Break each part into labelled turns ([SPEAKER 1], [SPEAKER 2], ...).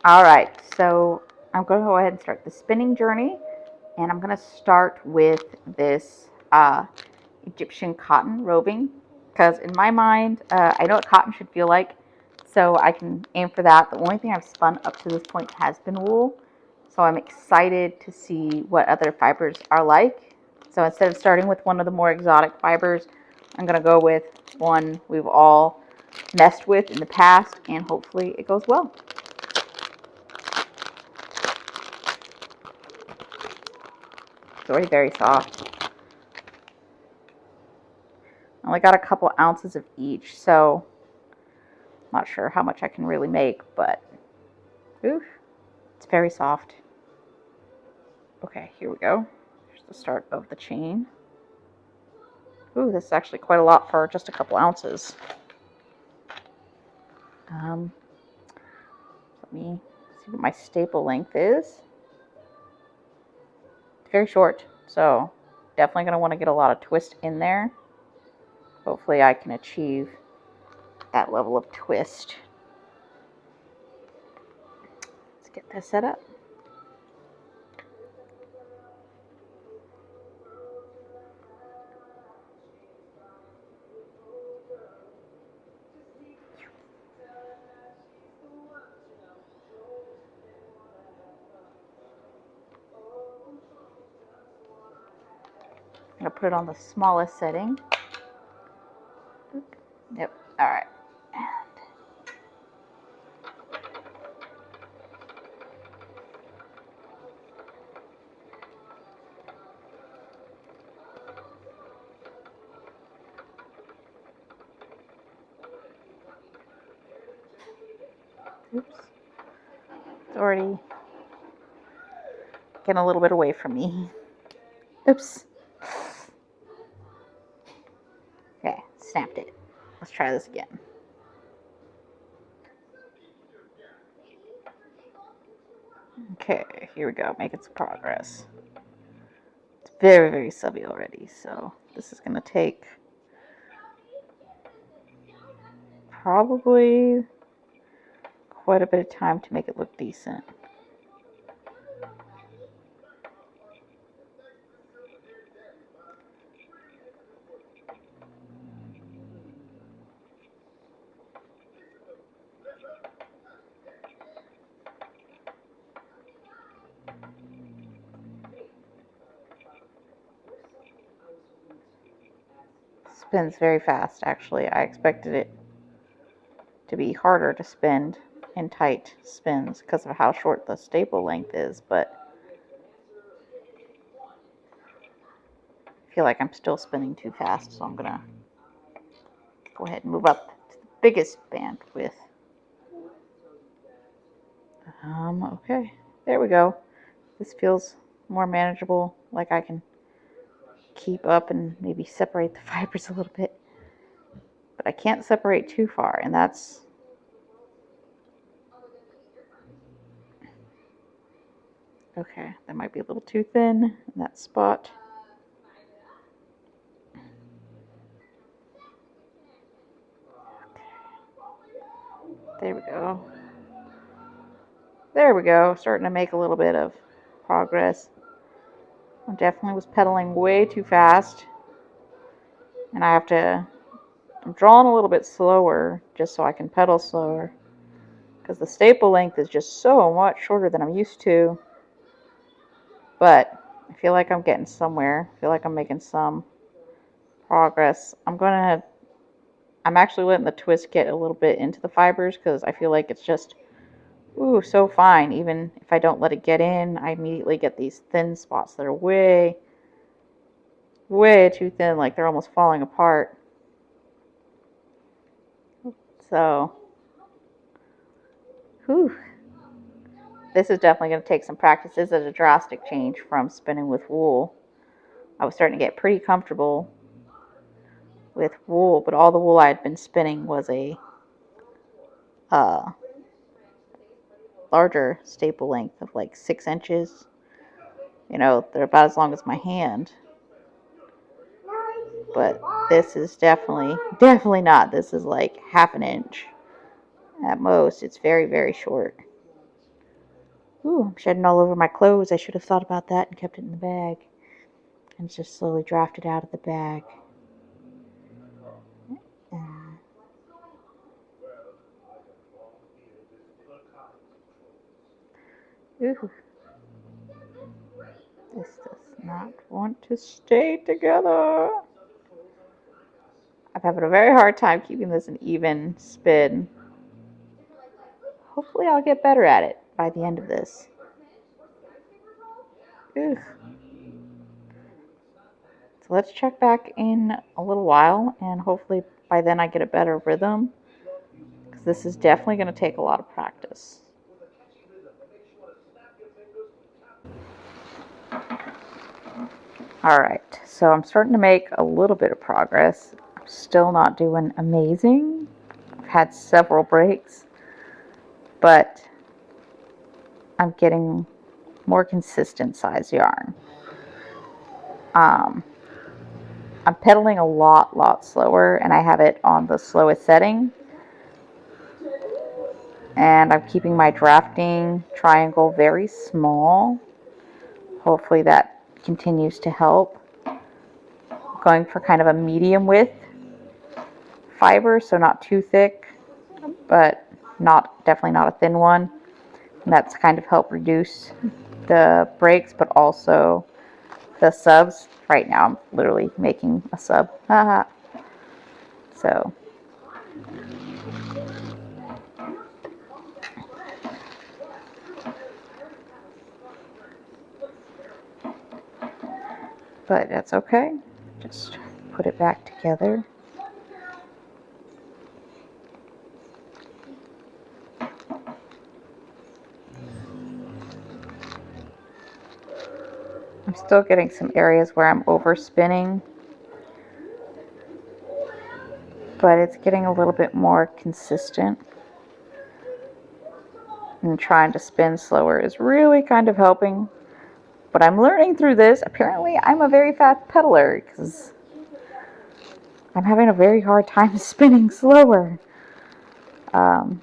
[SPEAKER 1] All right, so I'm going to go ahead and start the spinning journey, and I'm going to start with this Egyptian cotton roving, because in my mind, I know what cotton should feel like, so I can aim for that. The only thing I've spun up to this point has been wool, so I'm excited to see what other fibers are like. So instead of starting with one of the more exotic fibers, I'm going to go with one we've all messed with in the past, and hopefully it goes well. It's already very soft. I only got a couple ounces of each, so I'm not sure how much I can really make, but oof, it's very soft. Okay, here we go. Here's the start of the chain. Ooh, this is actually quite a lot for just a couple ounces. Let me see what my staple length is. It's very short, so definitely going to want to get a lot of twist in there. Hopefully I can achieve that level of twist. Let's get this set up. I'm going to put it on the smallest setting. Yep, all right. Oops. It's already getting a little bit away from me. Oops. Okay, snapped it. Let's try this again. Okay, here we go, making some progress. It's very, very subby already, so this is going to take probably quite a bit of time to make it look decent. Spins very fast, actually. I expected it to be harder to spin in tight spins because of how short the staple length is, but I feel like I'm still spinning too fast, so I'm gonna go ahead and move up to the biggest bandwidth. Okay, there we go. This feels more manageable, like I can keep up and maybe separate the fibers a little bit. But I can't separate too far, and that's okay. That might be a little too thin in that spot. There we go. There we go. Starting to make a little bit of progress. I definitely was pedaling way too fast. And I'm drawing a little bit slower just so I can pedal slower. Because the staple length is just so much shorter than I'm used to. But I feel like I'm getting somewhere. I feel like I'm making some progress. I'm actually letting the twist get a little bit into the fibers because I feel like it's just, ooh, so fine. Even if I don't let it get in, I immediately get these thin spots that are way, way too thin, like they're almost falling apart. So, whew. This is definitely going to take some practice. This is a drastic change from spinning with wool. I was starting to get pretty comfortable with wool, but all the wool I had been spinning was a uh, larger staple length of like 6 inches. You know, they're about as long as my hand. But this is definitely not. This is like half an inch at most. It's very, very short. Ooh, I'm shedding all over my clothes. I should have thought about that and kept it in the bag. And just slowly drafted out of the bag. Uh, ooh, this does not want to stay together. I'm having a very hard time keeping this an even spin. Hopefully I'll get better at it by the end of this. Ugh. So let's check back in a little while, and hopefully by then I get a better rhythm, because this is definitely going to take a lot of practice. Alright, so I'm starting to make a little bit of progress. I'm still not doing amazing. I've had several breaks, but I'm getting more consistent size yarn. Um, I'm pedaling a lot slower, and I have it on the slowest setting. And I'm keeping my drafting triangle very small. Hopefully that continues to help. Going for kind of a medium width fiber, so not too thick, but definitely not a thin one. And that's kind of helped reduce the breaks, but also the subs. Right now I'm literally making a sub. So but that's okay. Just put it back together. I'm still getting some areas where I'm overspinning, but it's getting a little bit more consistent. And trying to spin slower is really kind of helping. But I'm learning through this. Apparently, I'm a very fast pedaler because I'm having a very hard time spinning slower. Um,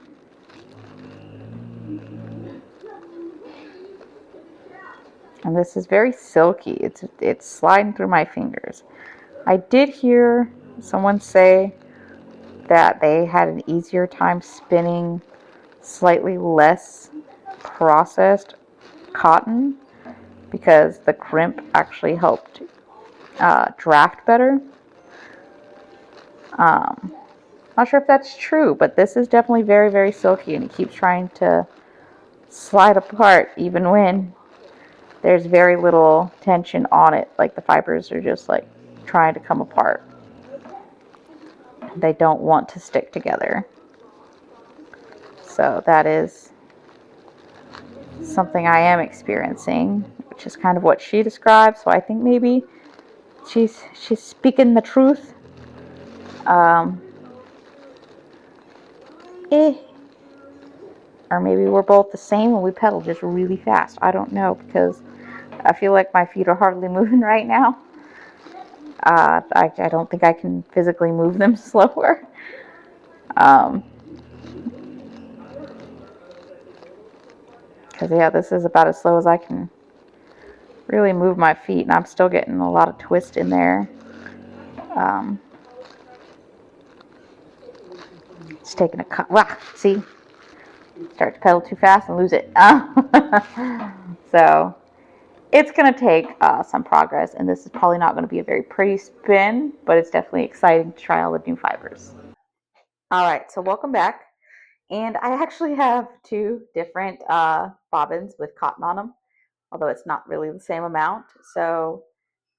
[SPEAKER 1] and this is very silky. It's sliding through my fingers. I did hear someone say that they had an easier time spinning slightly less processed cotton because the crimp actually helped draft better. Not sure if that's true, but this is definitely very silky, and it keeps trying to slide apart even when there's very little tension on it. Like the fibers are just like trying to come apart. They don't want to stick together. So that is something I am experiencing, which is kind of what she described. So I think maybe she's speaking the truth. Um, eh. Or maybe we're both the same and we pedal just really fast. I don't know, because I feel like my feet are hardly moving right now. I don't think I can physically move them slower. Because, yeah, this is about as slow as I can really move my feet, and I'm still getting a lot of twist in there. It's taking a cut. Wow, see? Start to pedal too fast and lose it. So it's going to take some progress, and this is probably not going to be a very pretty spin, but it's definitely exciting to try all the new fibers. All right, so welcome back. And I actually have two different bobbins with cotton on them, although it's not really the same amount. So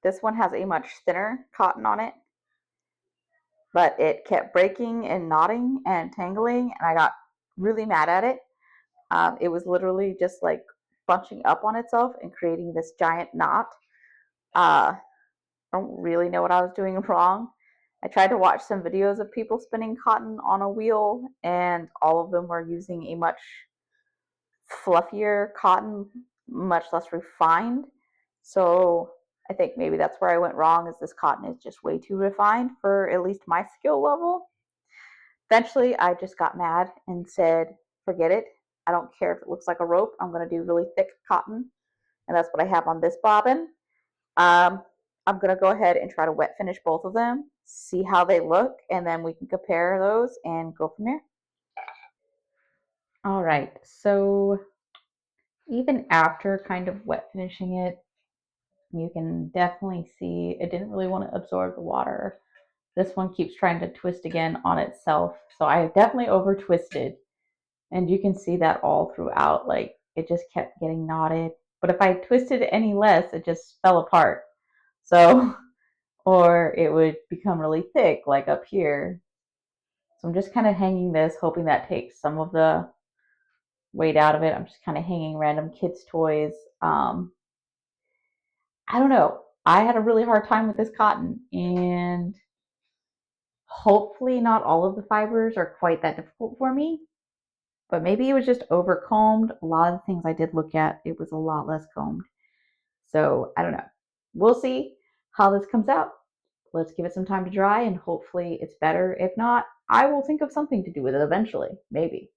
[SPEAKER 1] this one has a much thinner cotton on it, but it kept breaking and knotting and tangling, and I got really mad at it. It was literally just like bunching up on itself and creating this giant knot. I don't really know what I was doing wrong. I tried to watch some videos of people spinning cotton on a wheel, and all of them were using a much fluffier cotton, much less refined. So I think maybe that's where I went wrong, is this cotton is just way too refined for at least my skill level. Eventually, I just got mad and said, forget it. I don't care if it looks like a rope. I'm going to do really thick cotton, and that's what I have on this bobbin. Um, I'm going to go ahead and try to wet finish both of them, see how they look, and then we can compare those and go from there. All right, so even after kind of wet finishing it, you can definitely see it didn't really want to absorb the water. This one keeps trying to twist again on itself. So I definitely over twisted. And you can see that all throughout. Like it just kept getting knotted. But if I twisted any less, it just fell apart. So, or it would become really thick, like up here. So I'm just kind of hanging this, hoping that takes some of the weight out of it. I'm just kind of hanging random kids' toys. I don't know. I had a really hard time with this cotton, and hopefully not all of the fibers are quite that difficult for me, but maybe it was just over combed. A lot of the things I did look at, it was a lot less combed. So I don't know. We'll see how this comes out. Let's give it some time to dry and hopefully it's better. If not, I will think of something to do with it eventually, maybe.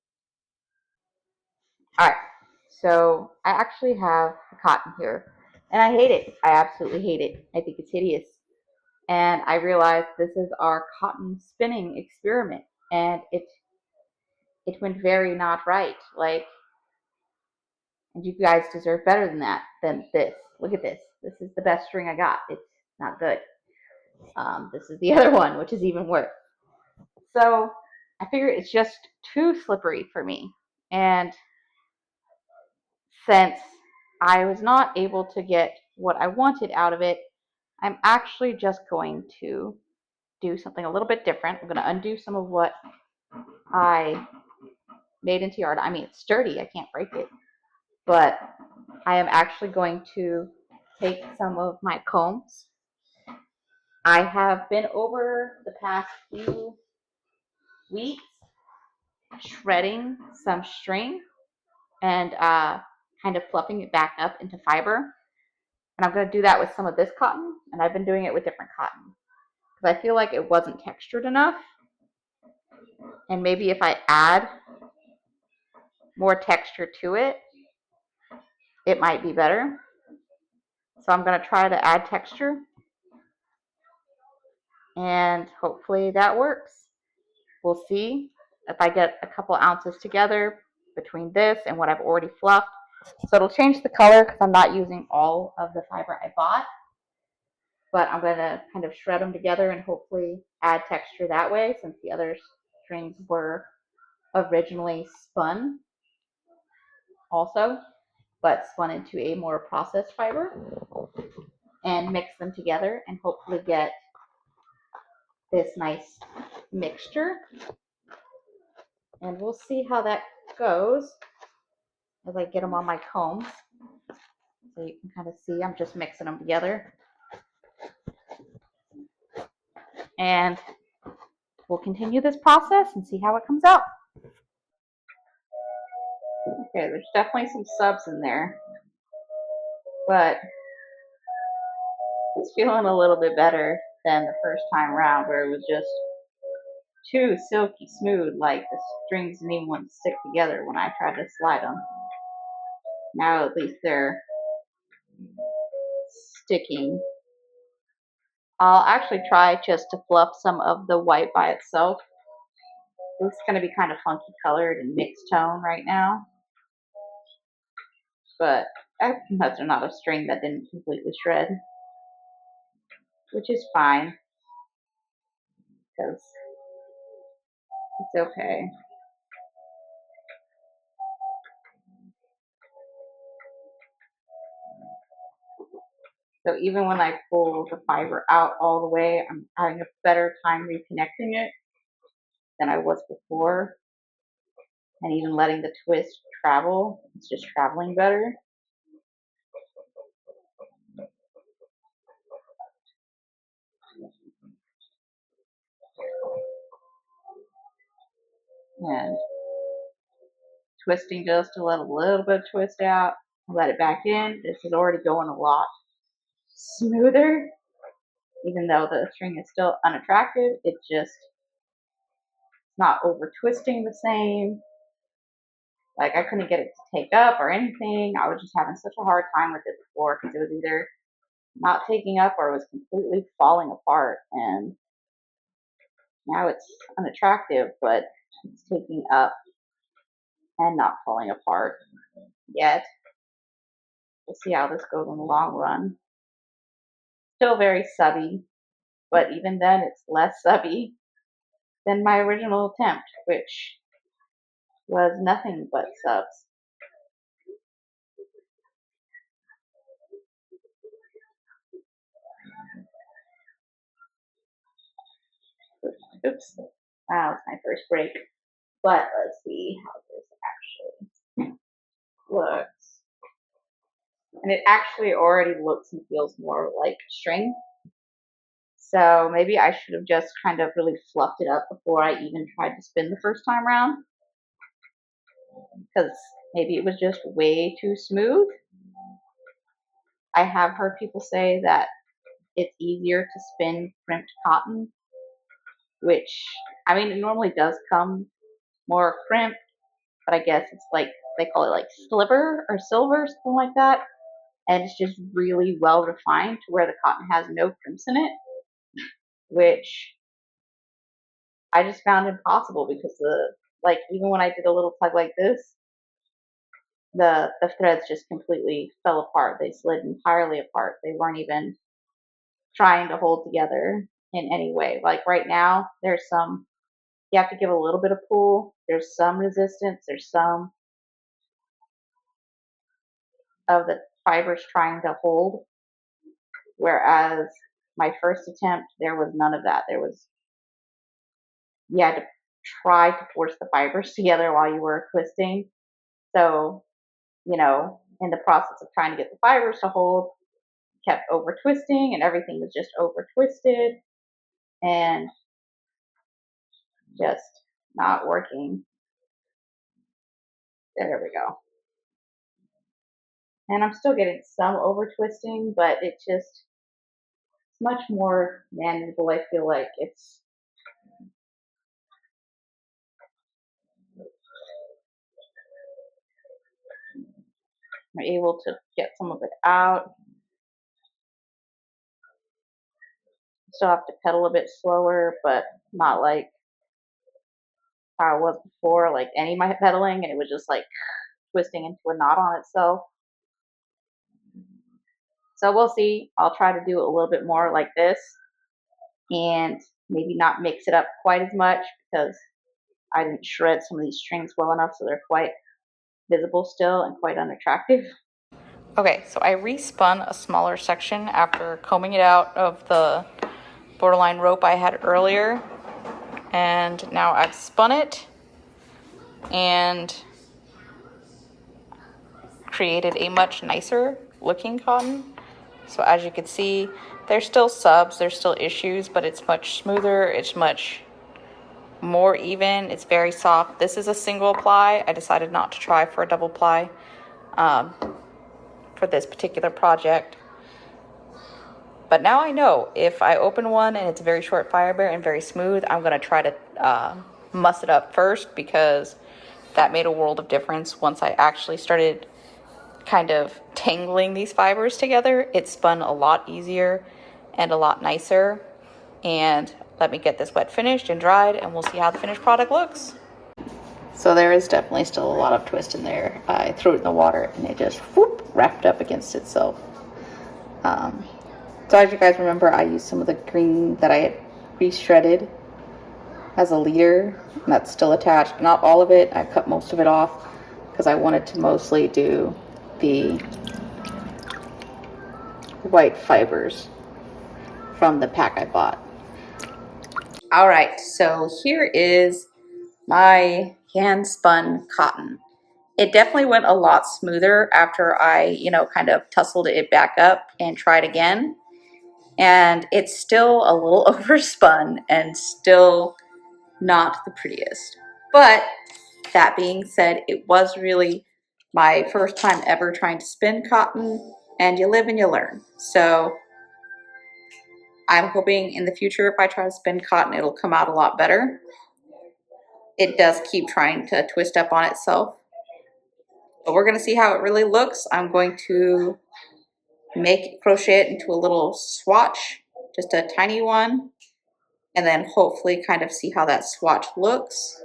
[SPEAKER 1] All right. So I actually have a cotton here and I hate it. I absolutely hate it. I think it's hideous. And I realized this is our cotton spinning experiment and it went very not right. Like, and you guys deserve better than that, than this. Look at this. This is the best string I got. It's not good. This is the other one, which is even worse. So I figure it's just too slippery for me. And since I was not able to get what I wanted out of it, I'm actually just going to do something a little bit different. I'm going to undo some of what I made into yard. I mean, it's sturdy. I can't break it. But I am actually going to take some of my combs. I have been over the past few weeks shredding some string and kind of fluffing it back up into fiber. And I'm going to do that with some of this cotton, and I've been doing it with different cotton because I feel like it wasn't textured enough. And maybe if I add more texture to it, it might be better. So I'm going to try to add texture, and hopefully that works. We'll see if I get a couple ounces together between this and what I've already fluffed. So it'll change the color because I'm not using all of the fiber I bought. But I'm going to kind of shred them together and hopefully add texture that way, since the other strings were originally spun also, but spun into a more processed fiber, and mix them together and hopefully get this nice mixture. And we'll see how that goes as I get them on my combs. So you can kind of see I'm just mixing them together. And we'll continue this process and see how it comes out. Okay, there's definitely some subs in there, but it's feeling a little bit better than the first time around where it was just too silky smooth, like the strings didn't even want to stick together when I tried to slide them. Now at least they're sticking. I'll actually try just to fluff some of the white by itself. It's going to be kind of funky colored and mixed tone right now, but that's not a string that didn't completely shred, which is fine because it's okay. So even when I pull the fiber out all the way, I'm having a better time reconnecting it than I was before. And even letting the twist travel, it's just traveling better. And twisting just to let a little bit of twist out, let it back in. This is already going a lot smoother, even though the string is still unattractive. It's just not over twisting the same. Like, I couldn't get it to take up or anything. I was just having such a hard time with it before because it was either not taking up or it was completely falling apart. And now it's unattractive, but it's taking up and not falling apart yet. We'll see how this goes in the long run. Still very subby, but even then it's less subby than my original attempt, which was nothing but subs. Oops, that was my first break. But let's see how this actually looks. And it actually already looks and feels more like string. So maybe I should have just kind of really fluffed it up before I even tried to spin the first time around. Because maybe it was just way too smooth. I have heard people say that it's easier to spin crimped cotton, which, I mean, it normally does come more crimped, but I guess it's like, they call it like sliver or silver, something like that. And it's just really well refined to where the cotton has no crimps in it, which I just found impossible because like, even when I did a little tug like this, the threads just completely fell apart. They slid entirely apart. They weren't even trying to hold together in any way. Like right now, there's some, you have to give a little bit of pull. There's some resistance. There's some of the fibers trying to hold. Whereas my first attempt, there was none of that. There was, you had to try to force the fibers together while you were twisting. So, in the process of trying to get the fibers to hold, kept over twisting and everything was just over twisted and just not working. There we go. And I'm still getting some over twisting, but it's much more manageable. I feel like I'm able to get some of it out. Still have to pedal a bit slower, but not like how it was before, like any of my pedaling, and it was just like twisting into a knot on itself. So we'll see. I'll try to do a little bit more like this and maybe not mix it up quite as much because I didn't shred some of these strings well enough so they're quite visible still and quite unattractive. Okay, so I respun a smaller section after combing it out of the borderline rope I had earlier. And now I've spun it and created a much nicer looking cotton. So as you can see, there's still subs, there's still issues, but it's much smoother, it's much more even, it's very soft. This is a single ply. I decided not to try for a double ply for this particular project. But now I know if I open one and it's a very short fiber and very smooth, I'm going to try to muss it up first because that made a world of difference. Once I actually started kind of tangling these fibers together, it spun a lot easier and a lot nicer. And let me get this wet finished and dried and we'll see how the finished product looks. So there is definitely still a lot of twist in there. I threw it in the water and it just whoop, wrapped up against itself. So as you guys remember, I used some of the green that I had re-shredded as a leader, and that's still attached. Not all of it. I cut most of it off because I wanted to mostly do the white fibers from the pack I bought. All right, so here is my hand spun cotton. It definitely went a lot smoother after I, kind of tussled it back up and tried again. And it's still a little overspun and still not the prettiest. But that being said, it was really my first time ever trying to spin cotton, and you live and you learn. So I'm hoping in the future if I try to spin cotton, it'll come out a lot better. It does keep trying to twist up on itself,
[SPEAKER 2] But we're going to see how it really looks. I'm going to crochet it into a little swatch, just a tiny one, and then hopefully kind of see how that swatch looks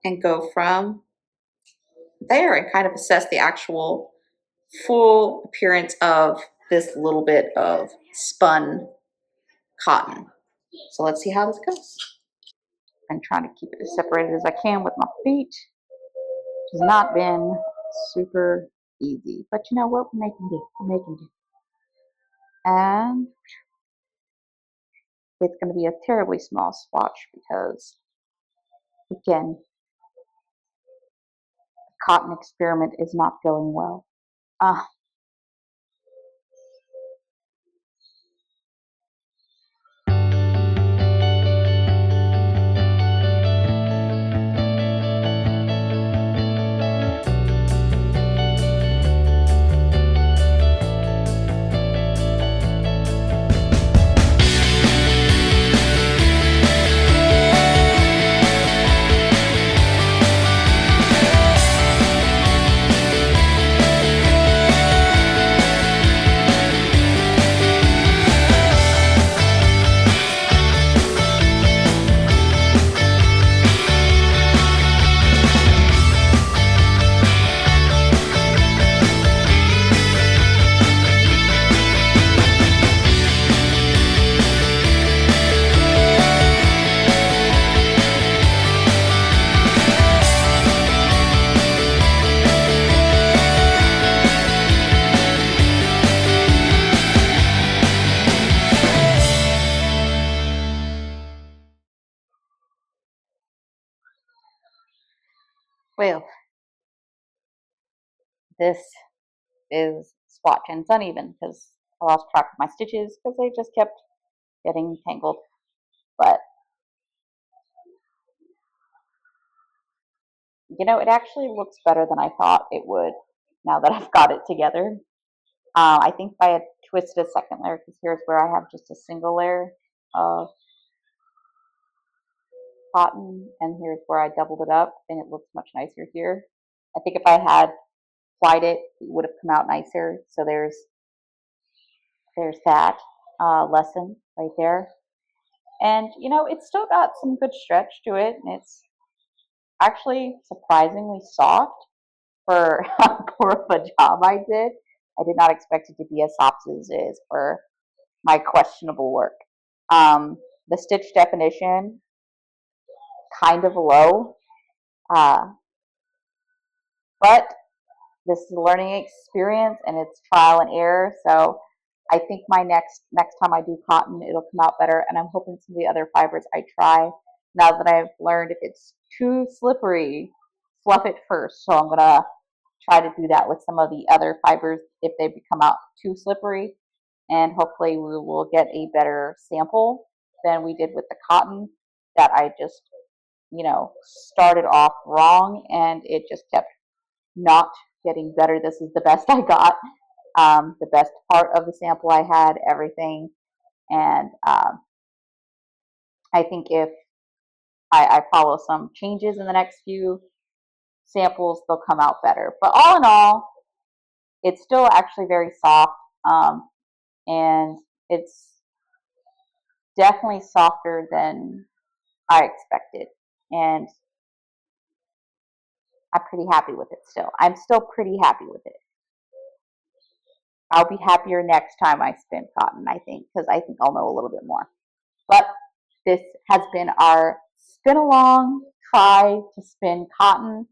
[SPEAKER 2] and go from there and kind of assess the actual full appearance of this little bit of spun cotton. So let's see how this goes. I'm trying to keep it as separated as I can with my feet, which has not been super easy. But you know what? We're making do. We're making do. And it's going to be a terribly small swatch because, again, the cotton experiment is not going well. Ah, well, this is swatch and it's uneven because I lost track of my stitches because they just kept getting tangled. But you know, it actually looks better than I thought it would now that I've got it together. I think if I had twisted a second layer, because here's where I have just a single layer of cotton, and here's where I doubled it up, and it looks much nicer here. I think if I had plied it, it would have come out nicer. So there's that lesson right there. And you know, it's still got some good stretch to it, and it's actually surprisingly soft for how poor of a job I did. I did not expect it to be as soft as it is for my questionable work. The stitch definition, kind of low, uh, but this is a learning experience and it's trial and error. So I think my next time I do cotton, it'll come out better. And I'm hoping some of the other fibers I try, now that I've learned if it's too slippery, fluff it first. So I'm gonna try to do that with some of the other fibers if they become out too slippery. And hopefully we will get a better sample than we did with the cotton that I just, you know, started off wrong and it just kept not getting better. This is the best I got, the best part of the sample I had, everything. And I think if I follow some changes in the next few samples, they'll come out better. But all in all, it's still actually very soft, and it's definitely softer than I expected. And I'm pretty happy with it still. I'm still pretty happy with it. I'll be happier next time I spin cotton, I think, because I think I'll know a little bit more. But this has been our spin along try to spin cotton,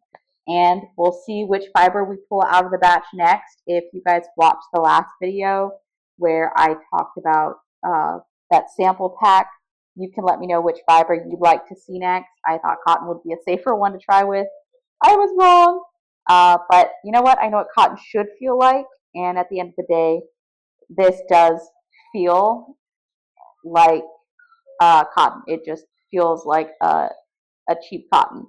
[SPEAKER 2] and we'll see which fiber we pull out of the batch next. If you guys watched the last video where I talked about that sample pack, you can let me know which fiber you'd like to see next. I thought cotton would be a safer one to try with. I was wrong. But you know what? I know what cotton should feel like, and at the end of the day, this does feel like cotton. It just feels like a cheap cotton.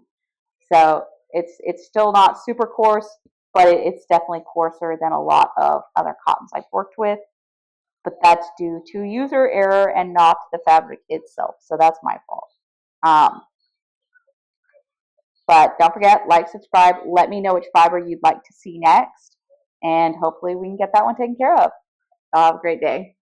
[SPEAKER 2] So it's still not super coarse, but it's definitely coarser than a lot of other cottons I've worked with. But that's due to user error and not the fabric itself. So that's my fault. Um, But don't forget, like, subscribe. Let me know which fiber you'd like to see next. And hopefully we can get that one taken care of. Have a great day.